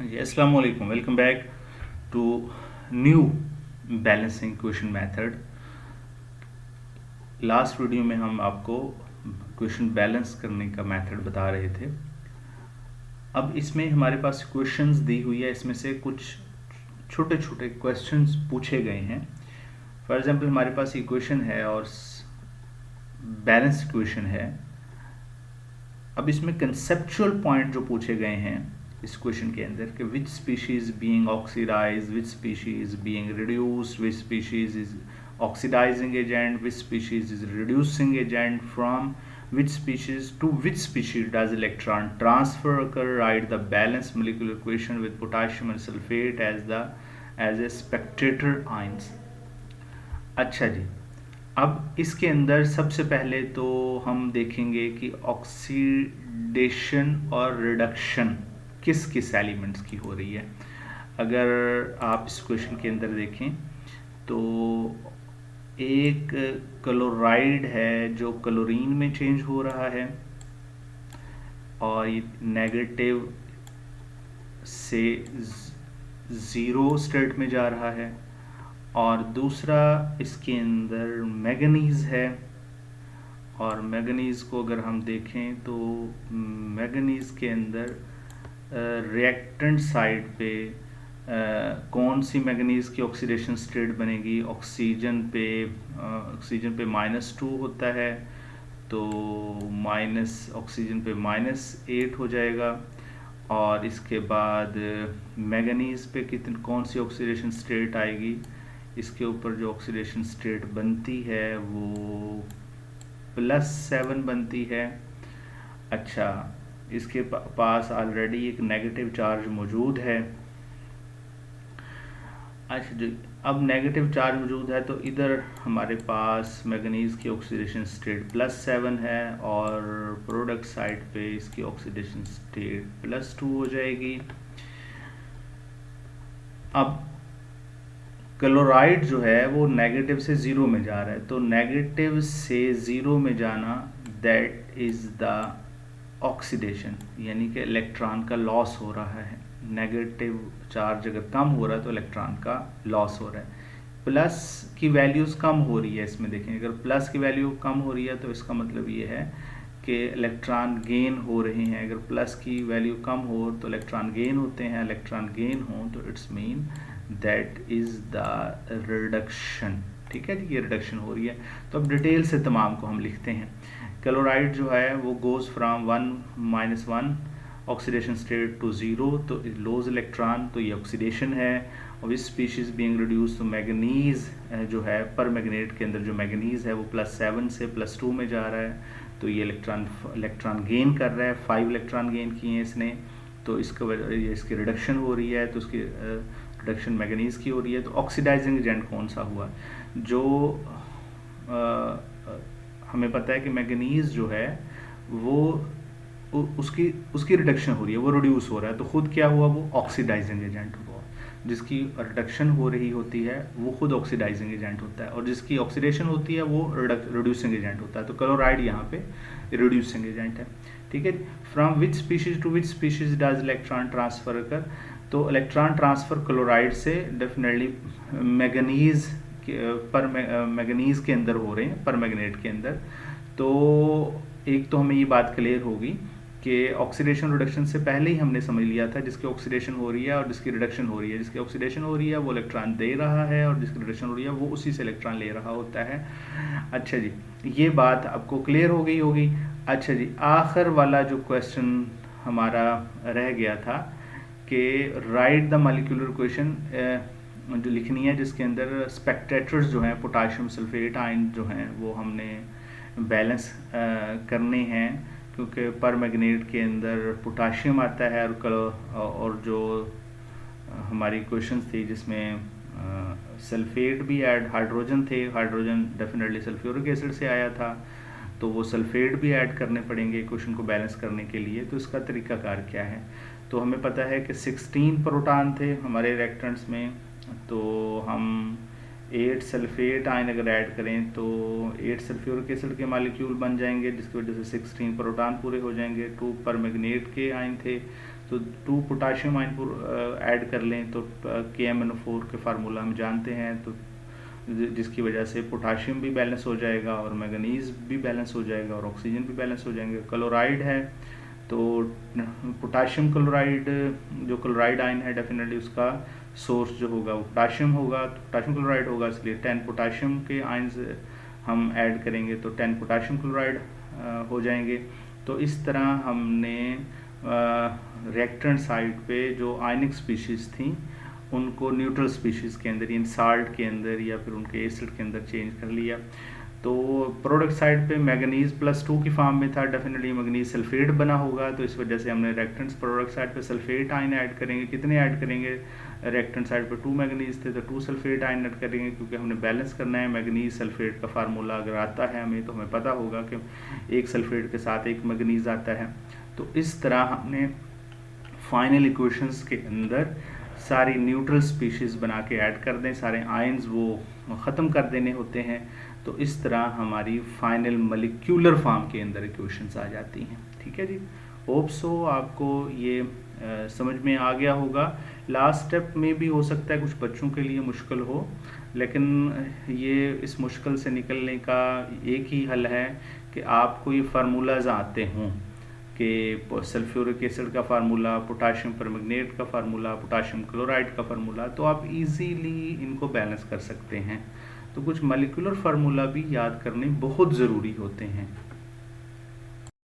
हाँ जी, अस्सलाम वालेकुम। Welcome back to new balancing question method. Last video में हम आपको क्वेश्चन बैलेंस करने का मेथड बता रहे थे। अब इसमें हमारे पास क्वेश्चंस दी हुई है, इसमें से कुछ छोटे छोटे क्वेश्चंस पूछे गए हैं। फॉर एग्जांपल हमारे पास ये क्वेश्चन है और बैलेंस क्वेश्चन है। अब इसमें कंसेप्चुअल पॉइंट जो पूछे गए हैं इस क्वेश्चन के अंदर कि which species being oxidise, which species being reduced, which species is oxidising agent, which species is reducing agent, from which species to which species does electron transfer occur, write the balanced molecular equation with potassium and sulfate as a spectator ions। अच्छा जी, अब इसके अंदर सबसे पहले तो हम देखेंगे कि ऑक्सीडेशन और रिडक्शन किस किस एलिमेंट्स की हो रही है। अगर आप इस क्वेश्चन के अंदर देखें तो एक क्लोराइड है जो क्लोरीन में चेंज हो रहा है और ये नेगेटिव से ज़ीरो स्टेट में जा रहा है, और दूसरा इसके अंदर मैंगनीज है, और मैंगनीज को अगर हम देखें तो मैंगनीज के अंदर रिएक्टेंट साइड पे कौन सी मैंगनीज की ऑक्सीडेशन स्टेट बनेगी। ऑक्सीजन पे -2 होता है, तो ऑक्सीजन पे -8 हो जाएगा। और इसके बाद मैंगनीज पे कौन सी ऑक्सीडेशन स्टेट आएगी, इसके ऊपर जो ऑक्सीडेशन स्टेट बनती है वो +7 बनती है। अच्छा, इसके पास ऑलरेडी एक नेगेटिव चार्ज मौजूद है। अच्छा जी, अब नेगेटिव चार्ज मौजूद है तो इधर हमारे पास मैंगनीज की ऑक्सीडेशन स्टेट +7 है और प्रोडक्ट साइड पे इसकी ऑक्सीडेशन स्टेट +2 हो जाएगी। अब क्लोराइड जो है वो नेगेटिव से ज़ीरो में जा रहा है, तो नेगेटिव से ज़ीरो में जाना दैट इज़ द ऑक्सीडेशन, यानी कि इलेक्ट्रॉन का लॉस हो रहा है। नेगेटिव चार्ज अगर कम हो रहा है तो इलेक्ट्रॉन का लॉस हो रहा है। प्लस की वैल्यूज़ कम हो रही है, इसमें देखें अगर प्लस की वैल्यू कम हो रही है तो इसका मतलब ये है कि इलेक्ट्रॉन गेन हो रहे हैं। अगर प्लस की वैल्यू कम हो तो इलेक्ट्रॉन गेन होते हैं, इलेक्ट्रॉन गेन हो तो it's mean that is the reduction. ठीक है जी, ये रिडक्शन हो रही है। तो अब डिटेल से तमाम को हम लिखते हैं। क्लोराइड जो है वो goes from 1 oxidation state to 0, तो लोज इलेक्ट्रॉन, तो ये ऑक्सीडेशन है। और इस स्पीशीज बीइंग रिड्यूस, तो मैंगनीज जो है पर मैग्नेट के अंदर जो मैंगनीज है वो +7 से +2 में जा रहा है, तो ये इलेक्ट्रॉन गेन कर रहा है। 5 इलेक्ट्रॉन गेन किए हैं इसने, तो इसकी रिडक्शन हो रही है, तो उसकी रिडक्शन मैंगनीज की हो रही है। तो ऑक्सीडाइजिंग एजेंट कौन सा हुआ, जो हमें पता है कि मैंगनीज जो है वो उसकी रिडक्शन हो रही है, वो रिड्यूस हो रहा है, तो खुद क्या हुआ, वो ऑक्सीडाइजिंग एजेंट हुआ। जिसकी रिडक्शन हो रही होती है वो खुद ऑक्सीडाइजिंग एजेंट होता है, और जिसकी ऑक्सीडेशन होती है वो रिड्यूसिंग एजेंट होता है। तो क्लोराइड यहाँ पे रिड्यूसिंग एजेंट है। ठीक है, from which species to which species does electron transfer कर, तो इलेक्ट्रॉन ट्रांसफर क्लोराइड से डेफिनेटली मैंगनीज पर मैंगनीज के अंदर हो रहे हैं, पर मैग्नेट के अंदर। तो एक तो हमें ये बात क्लियर होगी कि ऑक्सीडेशन रिडक्शन से पहले ही हमने समझ लिया था जिसकी ऑक्सीडेशन हो रही है और जिसकी रिडक्शन हो रही है। जिसकी ऑक्सीडेशन हो रही है वो इलेक्ट्रॉन दे रहा है, और जिसकी रिडक्शन हो रही है वो उसी से इलेक्ट्रॉन ले रहा होता है। अच्छा जी, ये बात आपको क्लियर हो गई होगी। अच्छा जी, आखिर वाला जो क्वेश्चन हमारा रह गया था कि राइट द मॉलिक्यूलर इक्वेशन जो लिखनी है, जिसके अंदर स्पेक्टेटर्स जो हैं पोटाशियम सल्फेट आयन जो हैं वो हमने बैलेंस करने हैं, क्योंकि पर मैग्नेट के अंदर पोटाशियम आता है और जो हमारी क्वेश्चन थी जिसमें सल्फेट भी ऐड, हाइड्रोजन थे, हाइड्रोजन डेफिनेटली सल्फ्यूरिक एसिड से आया था, तो वो सल्फेट भी ऐड करने पड़ेंगे क्वेश्चन को बैलेंस करने के लिए। तो इसका तरीकाकार क्या है, तो हमें पता है कि 16 प्रोटॉन थे हमारे रिएक्टेंट्स में, तो हम 8 सल्फेट आयन अगर ऐड करें तो 8 सल्फ्यूरिक एसिड के मालिक्यूल बन जाएंगे, जिसकी वजह से 16 प्रोटॉन पूरे हो जाएंगे। 2 पर मैग्नेट के आयन थे, तो 2 पोटाशियम आयन ऐड कर लें तो KMnO4 के फार्मूला हम जानते हैं, तो जिसकी वजह से पोटाशियम भी बैलेंस हो जाएगा और मैंगनीज भी बैलेंस हो जाएगा और ऑक्सीजन भी बैलेंस हो जाएंगे। क्लोराइड है तो पोटाशियम क्लोराइड, जो क्लोराइड आयन है डेफिनेटली उसका सोर्स जो होगा वो पोटाशियम होगा, तो पोटाशियम क्लोराइड होगा, इसलिए 10 पोटाशियम के आयन्स हम ऐड करेंगे तो 10 पोटाशियम क्लोराइड हो जाएंगे। तो इस तरह हमने रिएक्टेंट साइड पे जो आयनिक स्पीशीज़ थी उनको न्यूट्रल स्पीशीज़ के अंदर यानी साल्ट के अंदर या फिर उनके एसिड के अंदर चेंज कर लिया। तो प्रोडक्ट साइड पे मैंगनीज +2 की फॉर्म में था, डेफिनेटली मैंगनीज सल्फेट बना होगा, तो इस वजह से हमने रिएक्टेंट्स प्रोडक्ट साइड पे सल्फेट आयन ऐड करेंगे। कितने ऐड करेंगे? रिएक्टेंट साइड पे 2 मैंगनीज थे तो 2 सल्फेट आयन ऐड करेंगे, क्योंकि हमने बैलेंस करना है। मैंगनीज सल्फेट का फार्मूला अगर आता है हमें तो हमें पता होगा कि एक सल्फेट के साथ एक मैंगनीज आता है। तो इस तरह हमने फाइनल इक्वेशंस के अंदर सारी न्यूट्रल स्पीशीज़ बना के ऐड कर दें, सारे आयन्स वो ख़त्म कर देने होते हैं। तो इस तरह हमारी फाइनल मॉलिक्यूलर फॉर्म के अंदर इक्वेशंस आ जाती हैं। ठीक है जी, होप सो आपको ये समझ में आ गया होगा। लास्ट स्टेप में भी हो सकता है कुछ बच्चों के लिए मुश्किल हो, लेकिन ये इस मुश्किल से निकलने का एक ही हल है कि आपको ये फार्मूलाज आते हों कि सल्फ्यूरिक एसिड का फार्मूला, पोटाशियम परमैंगनेट का फार्मूला, पोटाशियम क्लोराइड का फार्मूला, तो आप इजीली इनको बैलेंस कर सकते हैं। तो कुछ मॉलिक्यूलर फार्मूला भी याद करने बहुत ज़रूरी होते हैं।